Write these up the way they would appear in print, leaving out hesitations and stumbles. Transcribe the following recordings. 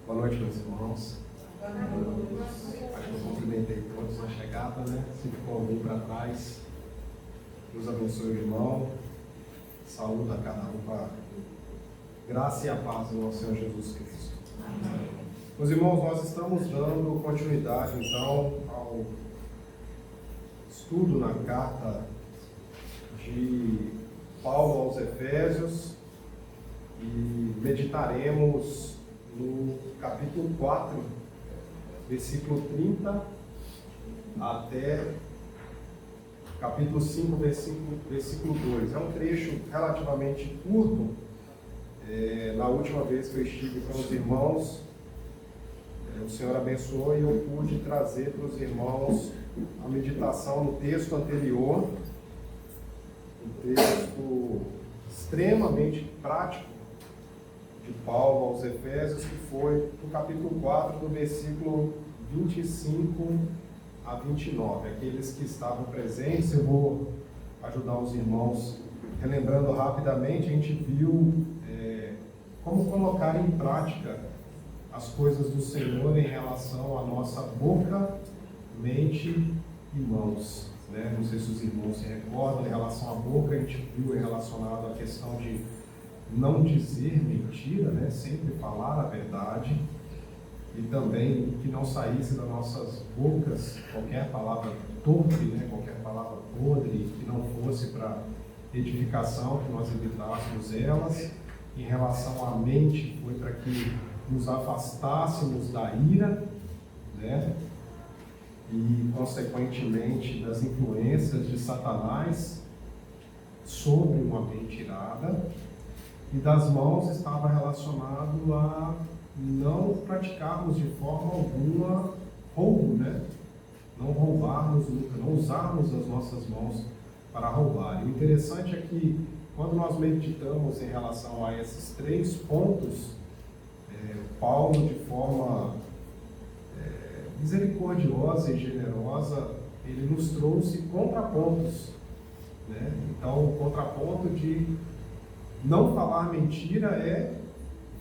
Boa noite, meus irmãos. Acho que eu cumprimentei todos na chegada, né? Se ficou alguém para trás, Deus abençoe o irmão. Saúde a cada um com a graça e a paz do nosso Senhor Jesus Cristo. Amém. Meus irmãos, nós estamos dando continuidade, então, ao estudo na carta de Paulo aos Efésios e meditaremos no capítulo 4, versículo 30 até capítulo 5, versículo 2. É um trecho relativamente curto. Na última vez que eu estive com os irmãos, o Senhor abençoou e eu pude trazer para os irmãos a meditação no texto anterior, um texto extremamente prático de Paulo aos Efésios, que foi no capítulo 4, do versículo 25 a 29. Aqueles que estavam presentes, eu vou ajudar os irmãos relembrando rapidamente. A gente viu como colocar em prática as coisas do Senhor em relação à nossa boca, mente e mãos, né? Não sei se os irmãos se recordam. Em relação à boca, a gente viu relacionado à questão de não dizer mentira, né? Sempre falar a verdade, e também que não saísse das nossas bocas qualquer palavra torpe, né? Qualquer palavra podre, que não fosse para edificação, que nós evitássemos elas. Em relação à mente, foi para que nos afastássemos da ira, né? E consequentemente das influências de Satanás sobre uma mente irada. E das mãos estava relacionado a não praticarmos de forma alguma roubo, né? Não roubarmos nunca, não usarmos as nossas mãos para roubar. E o interessante é que quando nós meditamos em relação a esses três pontos, Paulo, de forma misericordiosa e generosa, ele nos trouxe contrapontos, né? Então, o contraponto de não falar mentira é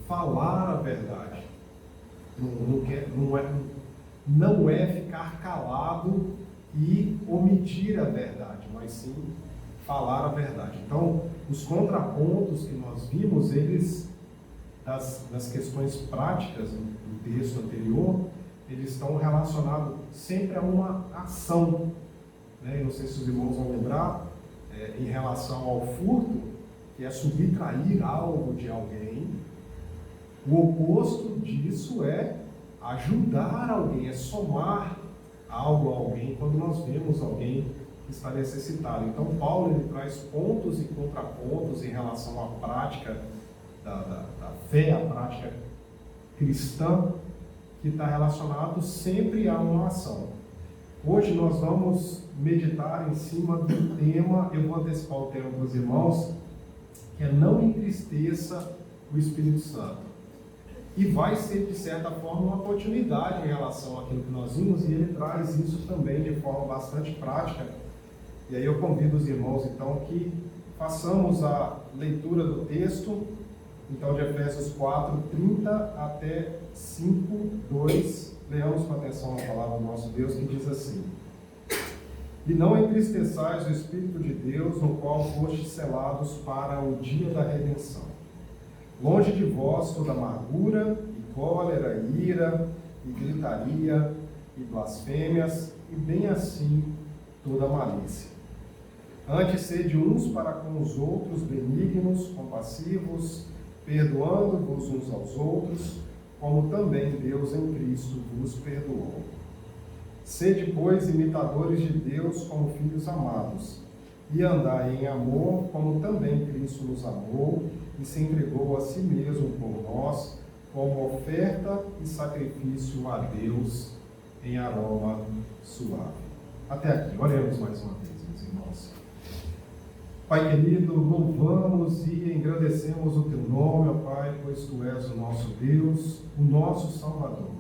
falar a verdade. Não é ficar calado e omitir a verdade, mas sim falar a verdade. Então, os contrapontos que nós vimos, eles, das questões práticas do texto anterior, eles estão relacionados sempre a uma ação, né? Eu não sei se os irmãos vão lembrar, em relação ao furto, que é subtrair algo de alguém. O oposto disso é ajudar alguém, é somar algo a alguém quando nós vemos alguém que está necessitado. Então, Paulo ele traz pontos e contrapontos em relação à prática da fé, à prática cristã, que está relacionado sempre a uma ação. Hoje nós vamos meditar em cima do tema, eu vou antecipar o tema para os irmãos, que é não entristeça o Espírito Santo. E vai ser, de certa forma, uma continuidade em relação àquilo que nós vimos, e ele traz isso também de forma bastante prática. E aí eu convido os irmãos, então, que façamos a leitura do texto, então, de Efésios 4, 30 até 5, 2. Leamos com atenção a palavra do nosso Deus, que diz assim: E não entristeçais o Espírito de Deus, no qual fostes selados para o dia da redenção. Longe de vós toda amargura, e cólera, e ira, e gritaria, e blasfêmias, e bem assim toda malícia. Antes sede uns para com os outros benignos, compassivos, perdoando-vos uns aos outros, como também Deus em Cristo vos perdoou. Sede, pois, imitadores de Deus como filhos amados, e andai em amor, como também Cristo nos amou, e se entregou a si mesmo por nós, como oferta e sacrifício a Deus em aroma suave. Até aqui, oremos mais uma vez, meus irmãos. Pai querido, louvamos e engrandecemos o Teu nome, ó Pai, pois Tu és o nosso Deus, o nosso Salvador.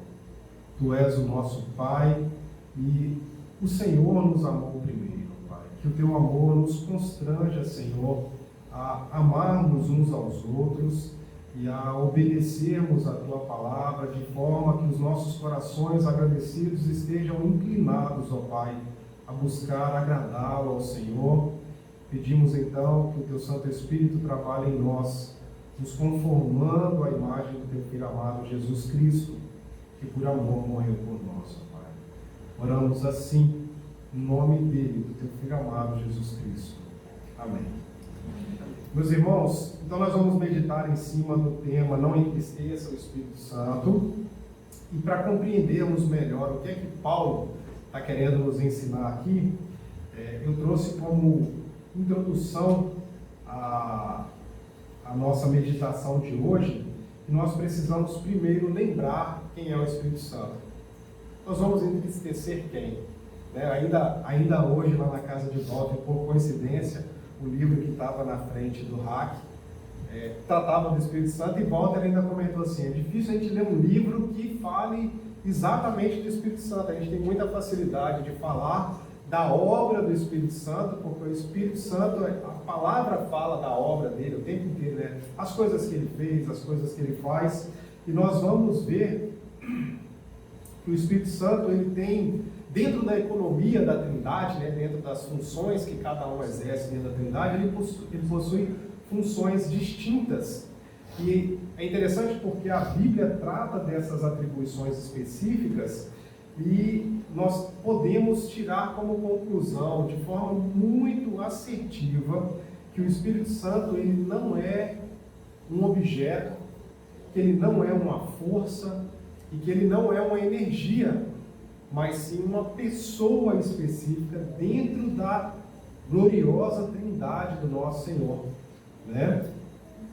Tu és o nosso Pai e o Senhor nos amou primeiro, Pai. Que o Teu amor nos constranja, Senhor, a amarmos uns aos outros e a obedecermos a Tua palavra de forma que os nossos corações agradecidos estejam inclinados, ó Pai, a buscar agradá-lo ao Senhor. Pedimos então que o Teu Santo Espírito trabalhe em nós, nos conformando à imagem do Teu Filho amado Jesus Cristo, que por amor morreu por nós, ó Pai. Oramos assim, em nome dele, do Teu Filho amado Jesus Cristo. Amém. Meus irmãos, então nós vamos meditar em cima do tema Não Entristeça o Espírito Santo. E para compreendermos melhor o que é que Paulo está querendo nos ensinar aqui, eu trouxe como introdução à nossa meditação de hoje, que nós precisamos primeiro lembrar quem é o Espírito Santo. Nós vamos entristecer quem? Ainda hoje, lá na casa de Walter, por coincidência, o livro que estava na frente do RAC tratava do Espírito Santo, e Walter ainda comentou assim: é difícil a gente ler um livro que fale exatamente do Espírito Santo. A gente tem muita facilidade de falar da obra do Espírito Santo, porque o Espírito Santo, a palavra fala da obra dele o tempo inteiro, né? As coisas que ele fez, as coisas que ele faz, e nós vamos ver que o Espírito Santo ele tem, dentro da economia da Trindade, né, dentro das funções que cada um exerce dentro da Trindade, ele possui funções distintas. E é interessante porque a Bíblia trata dessas atribuições específicas e nós podemos tirar como conclusão, de forma muito assertiva, que o Espírito Santo ele não é um objeto, que ele não é uma força e que ele não é uma energia, mas sim uma pessoa específica dentro da gloriosa Trindade do nosso Senhor, né?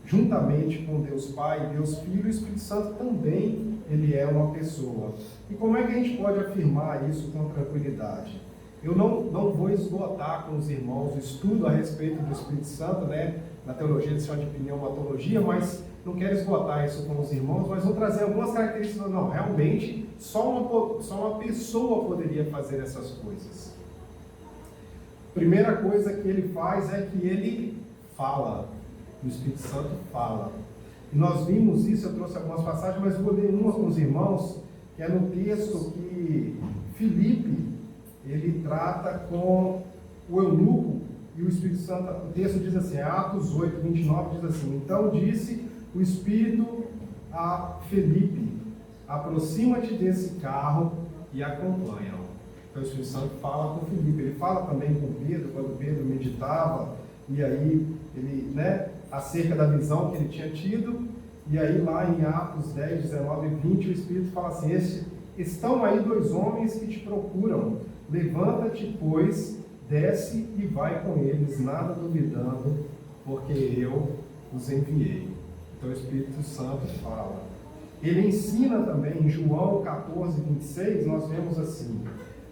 Juntamente com Deus Pai, Deus Filho, o Espírito Santo também ele é uma pessoa. E como é que a gente pode afirmar isso com tranquilidade? Eu não vou esgotar com os irmãos o estudo a respeito do Espírito Santo, né? Na teologia eles chamam de pneumatologia, mas não quero esgotar isso com os irmãos, mas vou trazer algumas características. Não, realmente, só uma pessoa poderia fazer essas coisas. Primeira coisa que ele faz é que ele fala. O Espírito Santo fala. E nós vimos isso, eu trouxe algumas passagens, mas vou ler uma com os irmãos, que é no texto que Filipe, ele trata com o eunuco e o Espírito Santo. O texto diz assim, Atos 8, 29, diz assim: então disse o Espírito a Filipe, aproxima-te desse carro e acompanha-o. Então o Espírito Santo fala com Filipe, ele fala também com Pedro, quando Pedro meditava, e aí ele, acerca da visão que ele tinha tido, e aí lá em Atos 10, 19 e 20, o Espírito fala assim: estão aí 2 homens que te procuram, levanta-te, pois, desce e vai com eles, nada duvidando, porque eu os enviei. Então o Espírito Santo fala. Ele ensina também, em João 14, 26, nós vemos assim: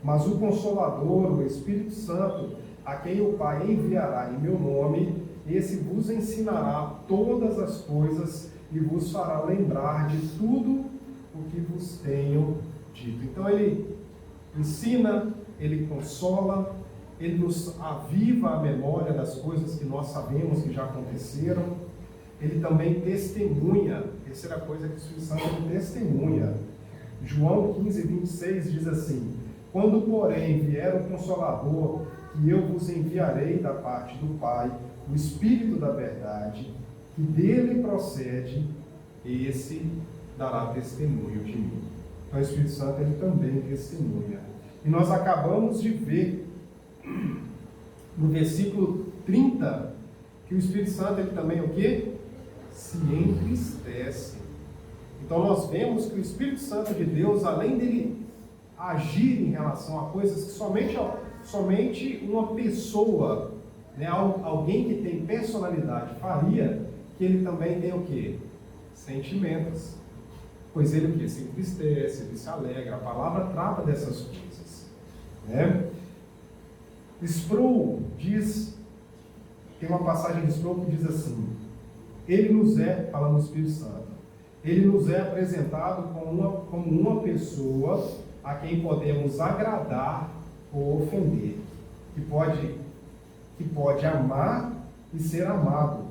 mas o Consolador, o Espírito Santo, a quem o Pai enviará em meu nome, esse vos ensinará todas as coisas e vos fará lembrar de tudo o que vos tenho dito. Então ele ensina, ele consola, ele nos aviva a memória das coisas que nós sabemos que já aconteceram. Ele também testemunha. Terceira coisa que o Espírito Santo testemunha. João 15, 26 diz assim: quando, porém, vier o Consolador, que eu vos enviarei da parte do Pai, o Espírito da verdade, que dele procede, esse dará testemunho de mim. Então o Espírito Santo ele também testemunha. E nós acabamos de ver no versículo 30 que o Espírito Santo ele também o quê? Se entristece. Então nós vemos que o Espírito Santo de Deus, além dele agir em relação a coisas que somente uma pessoa, alguém que tem personalidade faria, que ele também tem o quê? Sentimentos. Pois ele o quê? Se entristece, ele se alegra. A palavra trata dessas coisas, né? Sproul diz, tem uma passagem de Sproul que diz assim: ele nos é, falando do Espírito Santo, ele nos é apresentado como uma pessoa a quem podemos agradar ou ofender, que pode amar e ser amado,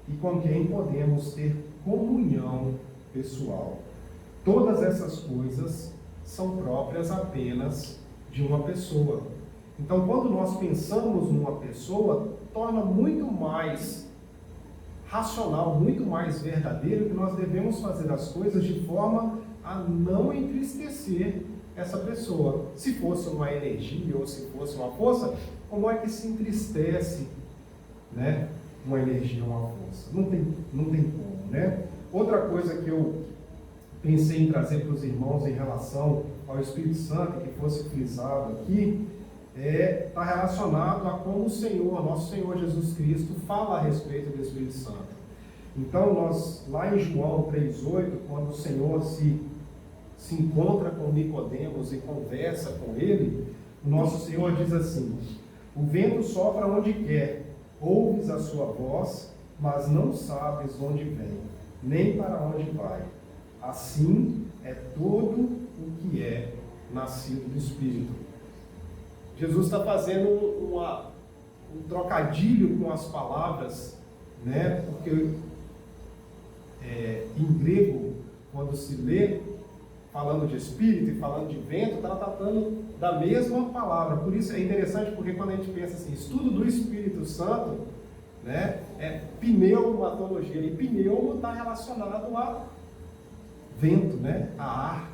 e com quem podemos ter comunhão pessoal. Todas essas coisas são próprias apenas de uma pessoa. Então, quando nós pensamos numa pessoa, torna muito mais racional, muito mais verdadeiro que nós devemos fazer as coisas de forma a não entristecer essa pessoa. Se fosse uma energia ou se fosse uma força, como é que se entristece, né, uma energia, uma força? Não tem como, né? Outra coisa que eu pensei em trazer para os irmãos em relação ao Espírito Santo, que fosse frisado aqui, está relacionado a como o Senhor, nosso Senhor Jesus Cristo, fala a respeito do Espírito Santo. Então, nós, lá em João 3,8, quando o Senhor se encontra com Nicodemos e conversa com ele, o nosso Senhor diz assim: o vento sopra onde quer, ouves a sua voz, mas não sabes onde vem, nem para onde vai. Assim é todo o que é nascido do Espírito. Jesus está fazendo um trocadilho com as palavras, né? Porque em grego, quando se lê falando de espírito e falando de vento, está tratando da mesma palavra. Por isso é interessante, porque quando a gente pensa assim, estudo do Espírito Santo, né, é pneumatologia, e pneumo está relacionado a vento, né, a ar.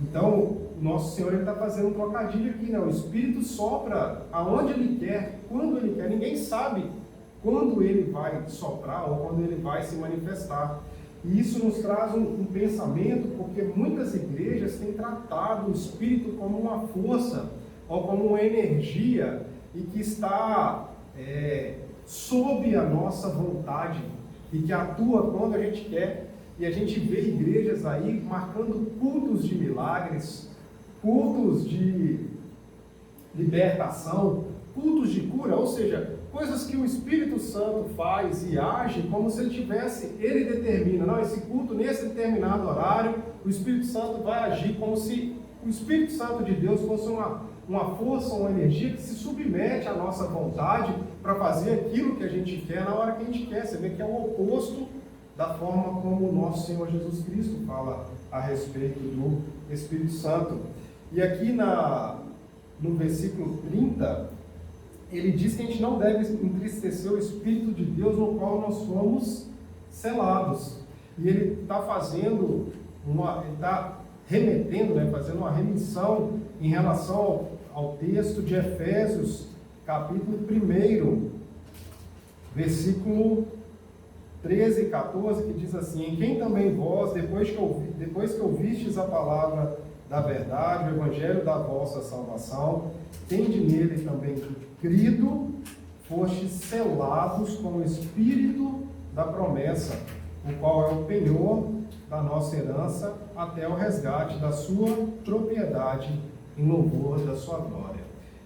Então, o nosso Senhor está fazendo um trocadilho aqui, né? O Espírito sopra aonde Ele quer, quando Ele quer. Ninguém sabe quando Ele vai soprar ou quando Ele vai se manifestar. E isso nos traz um pensamento, porque muitas igrejas têm tratado o Espírito como uma força ou como uma energia e que está sob a nossa vontade e que atua quando a gente quer. E a gente vê igrejas aí marcando cultos de milagres, cultos de libertação, cultos de cura, ou seja, coisas que o Espírito Santo faz e age como se ele determina, não, esse culto nesse determinado horário, o Espírito Santo vai agir como se o Espírito Santo de Deus fosse uma força, uma energia que se submete à nossa vontade para fazer aquilo que a gente quer na hora que a gente quer. Você vê que é o oposto da forma como o nosso Senhor Jesus Cristo fala a respeito do Espírito Santo. E aqui no versículo 30, ele diz que a gente não deve entristecer o Espírito de Deus no qual nós fomos selados. E ele está fazendo ele está remetendo, né, fazendo uma remissão em relação ao texto de Efésios, capítulo 1, versículo 13 e 14, que diz assim: em quem também vós, depois que ouvistes a palavra da verdade, o evangelho da vossa salvação, tende nele também crido, fostes selados com o Espírito da promessa, o qual é o penhor da nossa herança, até o resgate da sua propriedade, em louvor da sua glória.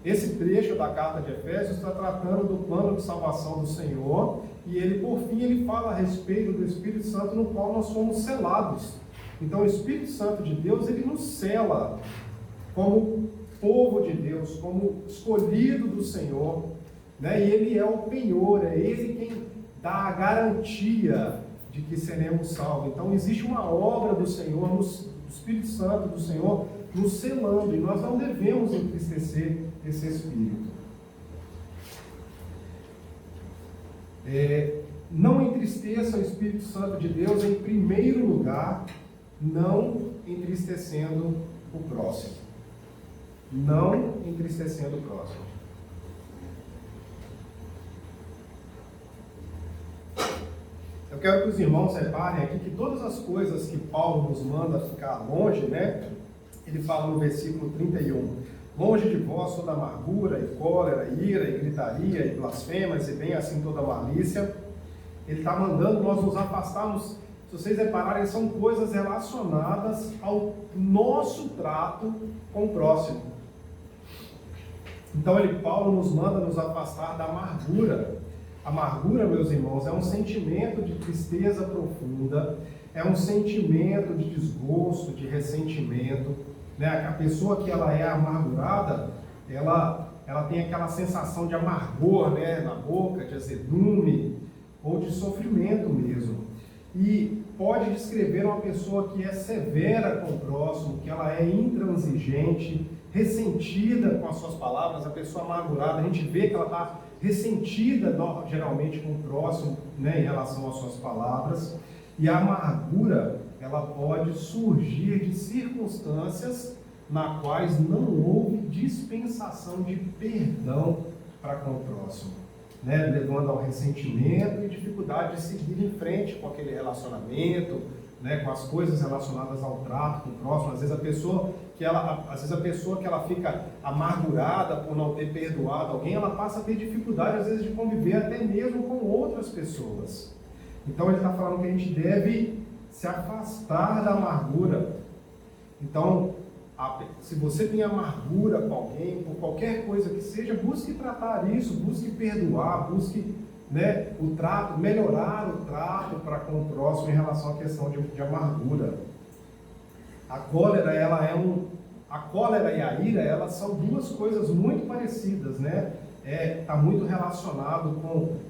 Esse trecho da carta de Efésios está tratando do plano de salvação do Senhor, e ele, por fim, ele fala a respeito do Espírito Santo, no qual nós fomos selados. Então, o Espírito Santo de Deus, ele nos sela como povo de Deus, como escolhido do Senhor, né? E ele é o penhor, é ele quem dá a garantia de que seremos salvos. Então, existe uma obra do Senhor, do Espírito Santo do Senhor, nos selando, e nós não devemos entristecer esse Espírito. Não entristeça o Espírito Santo de Deus, em primeiro lugar, não entristecendo o próximo. Não entristecendo o próximo. Eu quero que os irmãos reparem aqui que todas as coisas que Paulo nos manda ficar longe, né? Ele fala no versículo 31, longe de vós toda amargura, e cólera, e ira, e gritaria, e blasfemas, e bem assim toda malícia. Ele está mandando nós nos afastarmos. Se vocês repararem, são coisas relacionadas ao nosso trato com o próximo. Então, Paulo nos manda nos afastar da amargura. Amargura, meus irmãos, é um sentimento de tristeza profunda, é um sentimento de desgosto, de ressentimento, né? A pessoa que ela é amargurada, ela tem aquela sensação de amargor, né, na boca, de azedume, ou de sofrimento mesmo. E pode descrever uma pessoa que é severa com o próximo, que ela é intransigente, ressentida com as suas palavras, a pessoa amargurada, a gente vê que ela está ressentida geralmente com o próximo, né, em relação às suas palavras. E a amargura, ela pode surgir de circunstâncias na quais não houve dispensação de perdão para com o próximo, né, levando ao ressentimento e dificuldade de seguir em frente com aquele relacionamento, né, com as coisas relacionadas ao trato com o próximo. Às vezes a pessoa que ela fica amargurada por não ter perdoado alguém, ela passa a ter dificuldade às vezes de conviver até mesmo com outras pessoas. Então ele está falando que a gente deve se afastar da amargura. Então, se você tem amargura com alguém, por qualquer coisa que seja, busque tratar isso, busque perdoar, busque, né, o trato, melhorar o trato para com o próximo em relação à questão de amargura. A cólera e a ira, elas são duas coisas muito parecidas, né? Está muito relacionado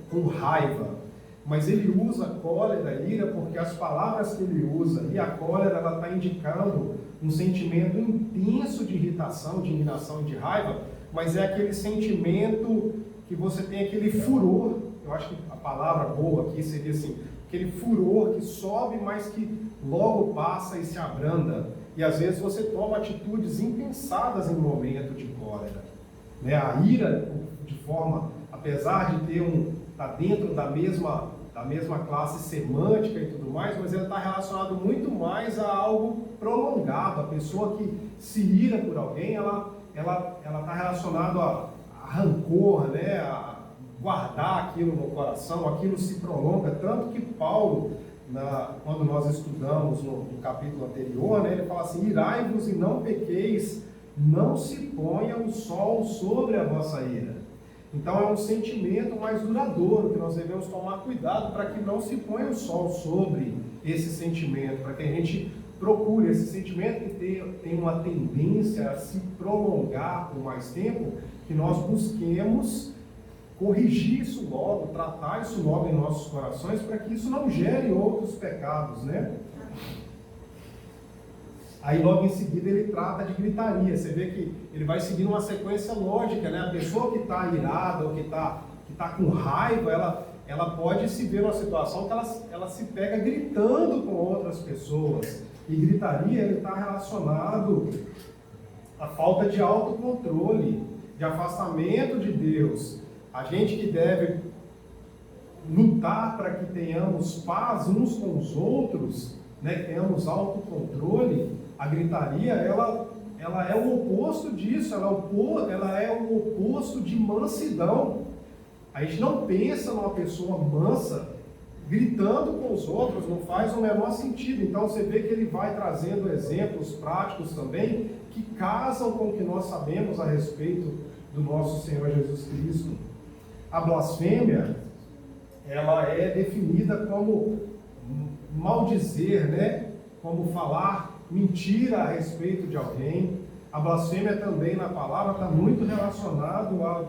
com raiva. Mas ele usa cólera e ira porque as palavras que ele usa, e a cólera, ela está indicando um sentimento intenso de irritação, de indignação e de raiva, mas é aquele sentimento que você tem aquele furor. Eu acho que a palavra boa aqui seria assim, aquele furor que sobe, mas que logo passa e se abranda. E às vezes você toma atitudes impensadas em um momento de cólera, né? A ira, de forma, apesar de estar dentro da mesma classe semântica e tudo mais, mas ele está relacionado muito mais a algo prolongado. A pessoa que se ira por alguém, ela está relacionada a rancor, né? A guardar aquilo no coração, aquilo se prolonga, tanto que Paulo, quando nós estudamos no capítulo anterior, né, ele fala assim: irai-vos e não pequeis, não se ponha o sol sobre a vossa ira. Então é um sentimento mais duradouro, que nós devemos tomar cuidado para que não se ponha o sol sobre esse sentimento, para que a gente procure esse sentimento que tem uma tendência a se prolongar por mais tempo, que nós busquemos corrigir isso logo, tratar isso logo em nossos corações, para que isso não gere outros pecados, né? Aí logo em seguida ele trata de gritaria. Você vê que ele vai seguindo uma sequência lógica, né? A pessoa que está irada ou que tá com raiva, ela pode se ver numa situação que ela se pega gritando com outras pessoas. E gritaria, ele está relacionado à falta de autocontrole, de afastamento de Deus. A gente que deve lutar para que tenhamos paz uns com os outros, né, que tenhamos autocontrole. A gritaria, ela é o oposto disso, ela é o oposto de mansidão. A gente não pensa numa pessoa mansa gritando com os outros, não faz o menor sentido. Então você vê que ele vai trazendo exemplos práticos também, que casam com o que nós sabemos a respeito do nosso Senhor Jesus Cristo. A blasfêmia, ela é definida como maldizer, né? Como falar mentira a respeito de alguém. A blasfêmia também na palavra está muito relacionado a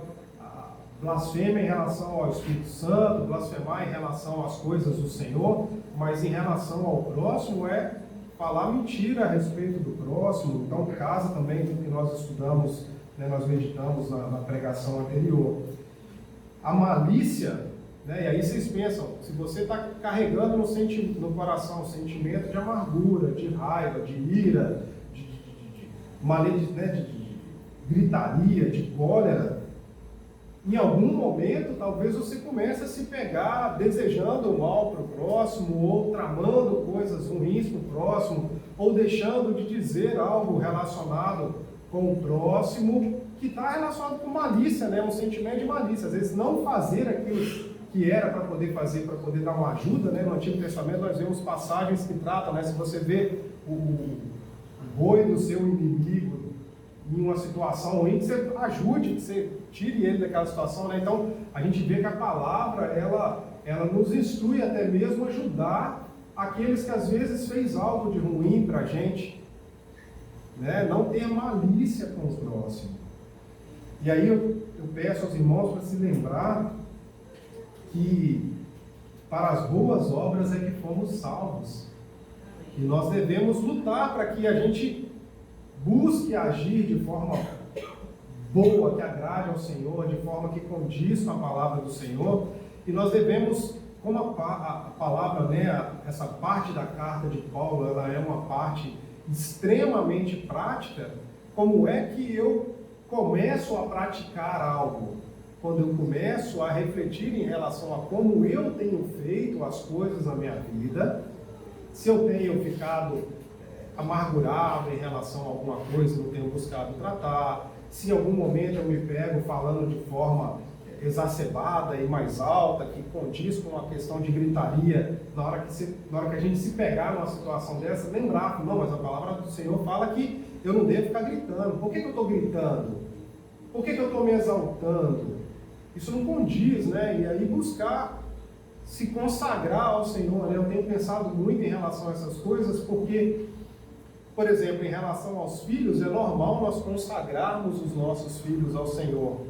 blasfêmia em relação ao Espírito Santo, blasfemar em relação às coisas do Senhor, mas em relação ao próximo é falar mentira a respeito do próximo. Então casa também com o que nós estudamos, né, nós meditamos na pregação anterior. A malícia, né, e aí vocês pensam, se você está carregando no coração o sentimento de amargura, de raiva, de ira, de gritaria, de cólera, em algum momento talvez você comece a se pegar desejando o mal para o próximo, ou tramando coisas ruins para o próximo, ou deixando de dizer algo relacionado com o próximo, que está relacionado com malícia, né? Um sentimento de malícia. Às vezes não fazer aquilo que era para poder fazer, para poder dar uma ajuda, né? No Antigo Testamento nós vemos passagens que tratam, né? Se você vê o boi do seu inimigo em uma situação ruim, que você ajude, que você tire ele daquela situação, né? Então a gente vê que a palavra, ela nos instrui até mesmo a ajudar aqueles que às vezes fez algo de ruim para a gente, né? Não ter malícia com os próximos. E aí eu peço aos irmãos para se lembrar que para as boas obras é que fomos salvos. E nós devemos lutar para que a gente busque agir de forma boa, que agrade ao Senhor, de forma que condiz com a palavra do Senhor. E nós devemos, como a palavra, né, essa parte da carta de Paulo, ela é uma parte extremamente prática. Como é que eu começo a praticar algo? Quando eu começo a refletir em relação a como eu tenho feito as coisas na minha vida, se eu tenho ficado amargurado em relação a alguma coisa, não tenho buscado tratar, se em algum momento eu me pego falando de forma exacerbada e mais alta, que condiz com uma questão de gritaria, na hora que a gente se pegar numa situação dessa, lembrar, não, mas a palavra do Senhor fala que eu não devo ficar gritando. Por que eu estou gritando? Por que eu estou me exaltando? Isso não condiz, né? E aí buscar se consagrar ao Senhor, né? Eu tenho pensado muito em relação a essas coisas, porque, por exemplo, em relação aos filhos, é normal nós consagrarmos os nossos filhos ao Senhor,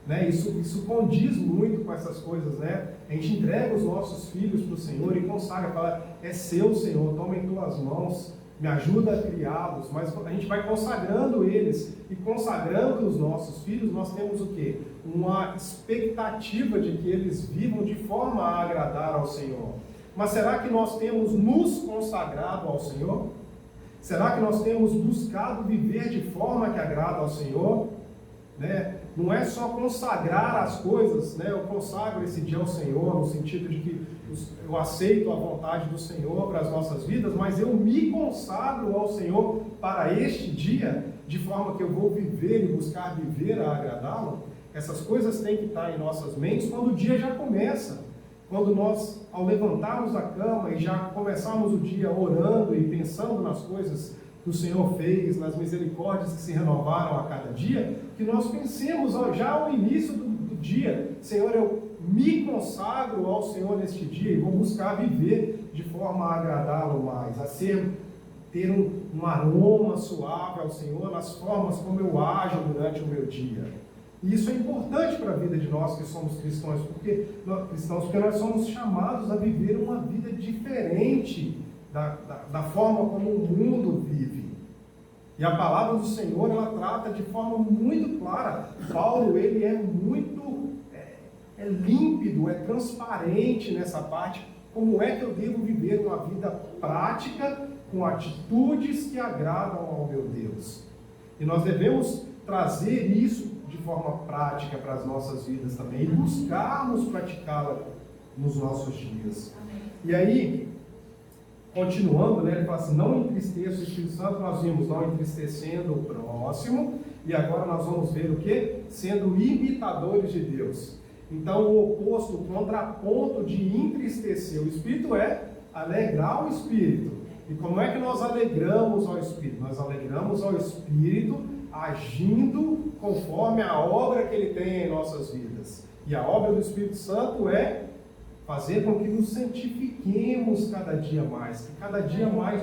né? Isso condiz muito com essas coisas, né? A gente entrega os nossos filhos para o Senhor e consagra, fala, é seu, Senhor, toma em tuas mãos, me ajuda a criá-los, mas a gente vai consagrando eles, e consagrando os nossos filhos, nós temos o quê? Uma expectativa de que eles vivam de forma a agradar ao Senhor. Mas será que nós temos nos consagrado ao Senhor? Será que nós temos buscado viver de forma que agrada ao Senhor? Né? Não é só consagrar as coisas, né? Eu consagro esse dia ao Senhor, no sentido de que eu aceito a vontade do Senhor para as nossas vidas, mas eu me consagro ao Senhor para este dia, de forma que eu vou viver e buscar viver a agradá-lo. Essas coisas têm que estar em nossas mentes quando o dia já começa. Quando nós, ao levantarmos da cama e já começarmos o dia orando e pensando nas coisas que o Senhor fez, nas misericórdias que se renovaram a cada dia, que nós pensemos já ao início do dia, Senhor, eu me consagro ao Senhor neste dia e vou buscar viver de forma a agradá-lo mais, ter um aroma suave ao Senhor nas formas como eu ajo durante o meu dia. E isso é importante para a vida de nós que somos cristãos, porque nós somos chamados a viver uma vida diferente da forma como o mundo vive. E a palavra do Senhor, ela trata de forma muito clara. Paulo, ele é muito límpido, é transparente nessa parte. Como é que eu devo viver uma vida prática, com atitudes que agradam ao meu Deus? E nós devemos trazer isso de forma prática para as nossas vidas também, e buscarmos praticá-la nos nossos dias. Amém. E aí, continuando, né, ele fala assim, não entristeça o Espírito Santo, nós vimos não entristecendo o próximo, e agora nós vamos ver o quê? Sendo imitadores de Deus. Então, o oposto, o contraponto de entristecer o Espírito é alegrar o Espírito. E como é que nós alegramos ao Espírito? Nós alegramos ao Espírito agindo conforme a obra que ele tem em nossas vidas. E a obra do Espírito Santo é fazer com que nos santifiquemos cada dia mais, que cada dia mais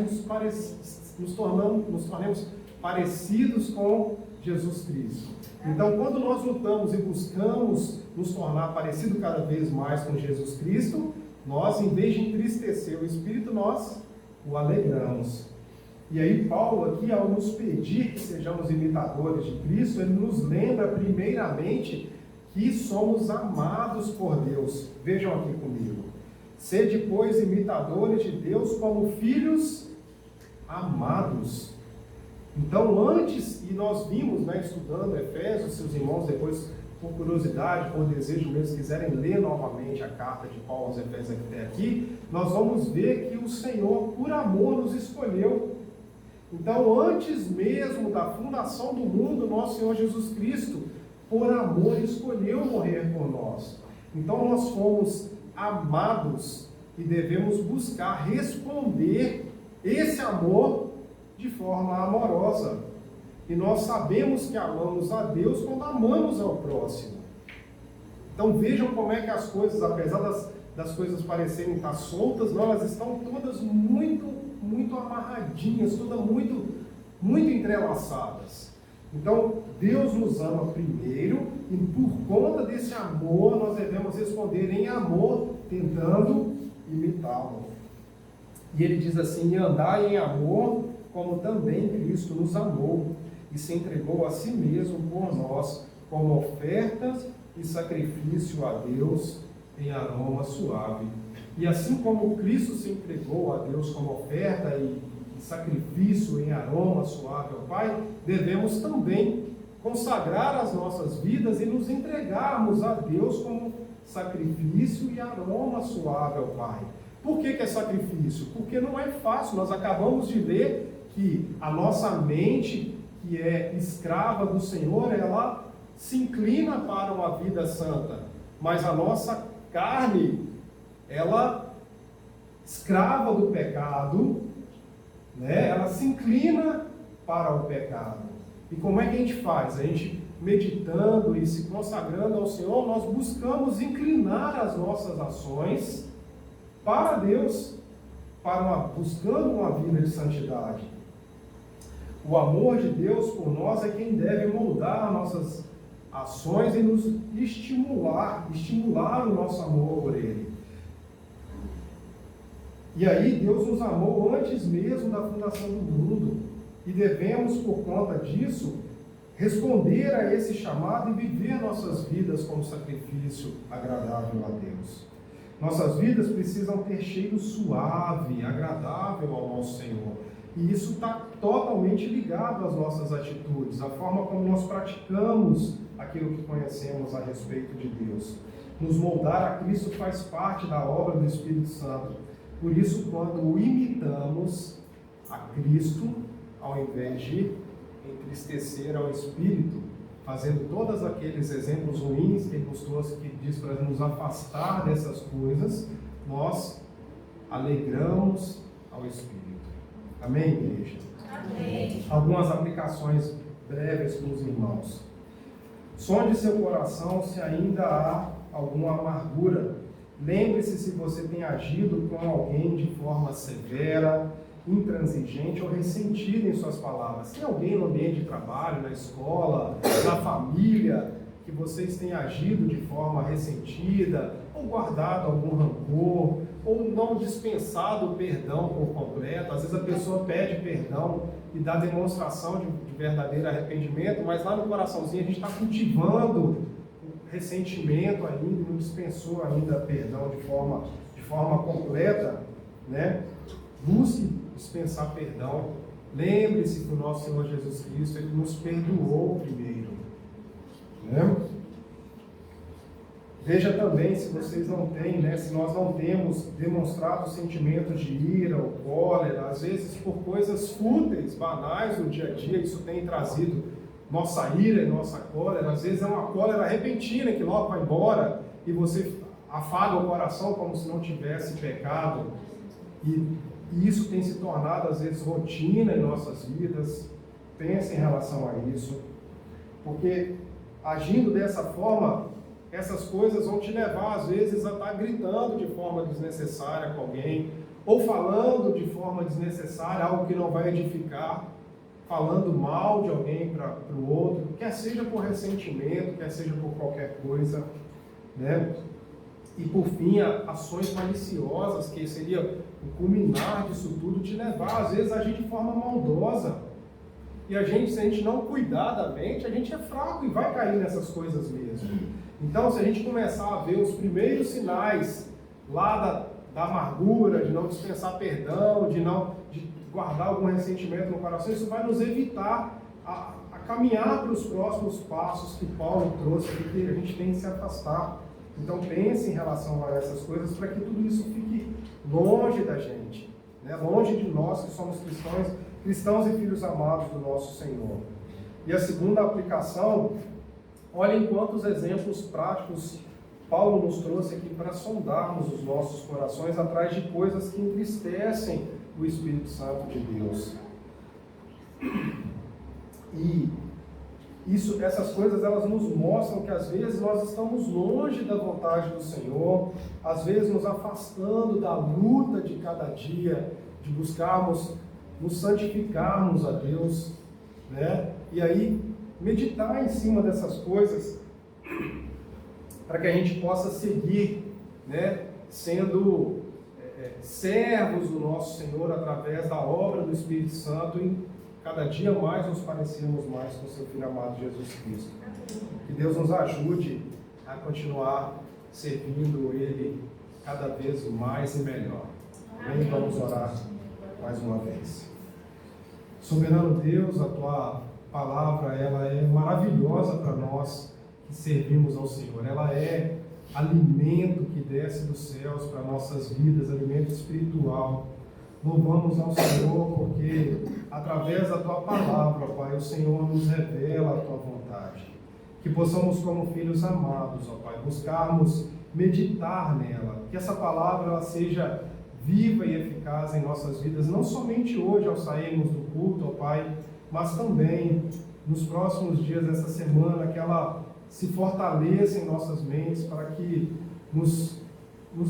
nos tornemos parecidos com Jesus Cristo. Então, quando nós lutamos e buscamos nos tornar parecidos cada vez mais com Jesus Cristo, nós, em vez de entristecer o Espírito, nós o alegramos. E aí Paulo aqui, ao nos pedir que sejamos imitadores de Cristo, ele nos lembra primeiramente que somos amados por Deus. Vejam aqui comigo. Sede, pois, imitadores de Deus como filhos amados. Então, antes, e nós vimos, né, estudando Efésios, seus irmãos, depois, por curiosidade, por desejo mesmo, quiserem ler novamente a carta de Paulo aos Efésios até aqui, nós vamos ver que o Senhor, por amor, nos escolheu. Então, antes mesmo da fundação do mundo, nosso Senhor Jesus Cristo, por amor, escolheu morrer por nós. Então, nós fomos amados e devemos buscar responder esse amor de forma amorosa. E nós sabemos que amamos a Deus quando amamos ao próximo. Então, vejam como é que as coisas, apesar das coisas parecerem estar soltas, elas estão todas muito amarradinhas, todas muito entrelaçadas. Então, Deus nos ama primeiro, e por conta desse amor, nós devemos responder em amor, tentando imitá-lo. E ele diz assim: e andai em amor, como também Cristo nos amou, e se entregou a si mesmo por nós, como ofertas e sacrifício a Deus em aroma suave. E assim como Cristo se entregou a Deus como oferta e sacrifício em aroma suave ao Pai, devemos também consagrar as nossas vidas e nos entregarmos a Deus como sacrifício e aroma suave ao Pai. Por que é sacrifício? Porque não é fácil. Nós acabamos de ler que a nossa mente, que é escrava do Senhor, ela se inclina para uma vida santa, mas a nossa carne, ela, escrava do pecado, ela se inclina para o pecado. E como é que a gente faz? A gente, meditando e se consagrando ao Senhor, nós buscamos inclinar as nossas ações para Deus, buscando uma vida de santidade. O amor de Deus por nós é quem deve moldar as nossas ações e nos estimular o nosso amor por Ele. E aí Deus nos amou antes mesmo da fundação do mundo, e devemos, por conta disso, responder a esse chamado e viver nossas vidas como sacrifício agradável a Deus. Nossas vidas precisam ter cheiro suave, agradável ao nosso Senhor. E isso está totalmente ligado às nossas atitudes, à forma como nós praticamos aquilo que conhecemos a respeito de Deus. Nos moldar a Cristo faz parte da obra do Espírito Santo. Por isso, quando imitamos a Cristo, ao invés de entristecer ao Espírito, fazendo todos aqueles exemplos ruins que ele nos trouxe, que diz para nos afastar dessas coisas, nós alegramos ao Espírito. Amém, igreja? Amém. Algumas aplicações breves para os irmãos. Sonde seu coração se ainda há alguma amargura. Lembre-se se você tem agido com alguém de forma severa, intransigente ou ressentida em suas palavras. Tem alguém no ambiente de trabalho, na escola, na família, que vocês têm agido de forma ressentida, ou guardado algum rancor, ou não dispensado o perdão por completo? Às vezes a pessoa pede perdão e dá demonstração de verdadeiro arrependimento, mas lá no coraçãozinho a gente está cultivando ressentimento ainda, não dispensou ainda perdão de forma completa, né? Busque dispensar perdão. Lembre-se que o nosso Senhor Jesus Cristo, Ele nos perdoou primeiro, né? Veja também se vocês não têm, se nós não temos demonstrado sentimentos de ira ou cólera, às vezes por coisas fúteis, banais no dia a dia. Isso tem trazido nossa ira e nossa cólera. Às vezes é uma cólera repentina que logo vai embora e você afaga o coração como se não tivesse pecado. E isso tem se tornado às vezes rotina em nossas vidas. Pense em relação a isso, porque agindo dessa forma, essas coisas vão te levar às vezes a estar gritando de forma desnecessária com alguém, ou falando de forma desnecessária algo que não vai edificar, falando mal de alguém para o outro, quer seja por ressentimento, quer seja por qualquer coisa, né? E por fim, ações maliciosas, que seria o culminar disso tudo, te levar às vezes a agir de forma maldosa. E se a gente não cuidar da mente, a gente é fraco e vai cair nessas coisas mesmo. Então, se a gente começar a ver os primeiros sinais lá da amargura, de não dispensar perdão, de guardar algum ressentimento no coração, isso vai nos evitar a caminhar para os próximos passos que Paulo trouxe aqui, que a gente tem que se afastar. Então pense em relação a essas coisas para que tudo isso fique longe da gente, né? Longe de nós que somos cristãos e filhos amados do nosso Senhor. E a segunda aplicação, olhem quantos exemplos práticos Paulo nos trouxe aqui para sondarmos os nossos corações atrás de coisas que entristecem o Espírito Santo de Deus. E essas coisas, elas nos mostram que às vezes nós estamos longe da vontade do Senhor, às vezes nos afastando da luta de cada dia, de buscarmos nos santificarmos a Deus, né? E aí meditar em cima dessas coisas para que a gente possa seguir, né, sendo servos do nosso Senhor através da obra do Espírito Santo e cada dia mais nos parecemos mais com o seu Filho amado Jesus Cristo. Que Deus nos ajude a continuar servindo Ele cada vez mais e melhor. Amém? Vamos orar mais uma vez. Soberano Deus, a Tua palavra ela é maravilhosa para nós que servimos ao Senhor. Ela é alimento que desce dos céus para nossas vidas, alimento espiritual. Louvamos ao Senhor porque através da Tua palavra, Pai, o Senhor nos revela a Tua vontade. Que possamos, como filhos amados, ó Pai, buscarmos meditar nela. Que essa palavra ela seja viva e eficaz em nossas vidas, não somente hoje ao sairmos do culto, ó Pai, mas também nos próximos dias dessa semana, que ela se fortaleça em nossas mentes para que nos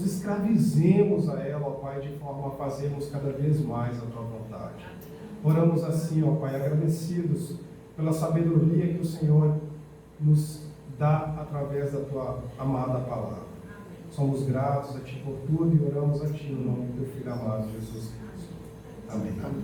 escravizemos a ela, ó Pai, de forma a fazermos cada vez mais a Tua vontade. Oramos assim, ó Pai, agradecidos pela sabedoria que o Senhor nos dá através da Tua amada palavra. Somos gratos a Ti por tudo e oramos a Ti no nome do Teu Filho amado, Jesus Cristo. Amém.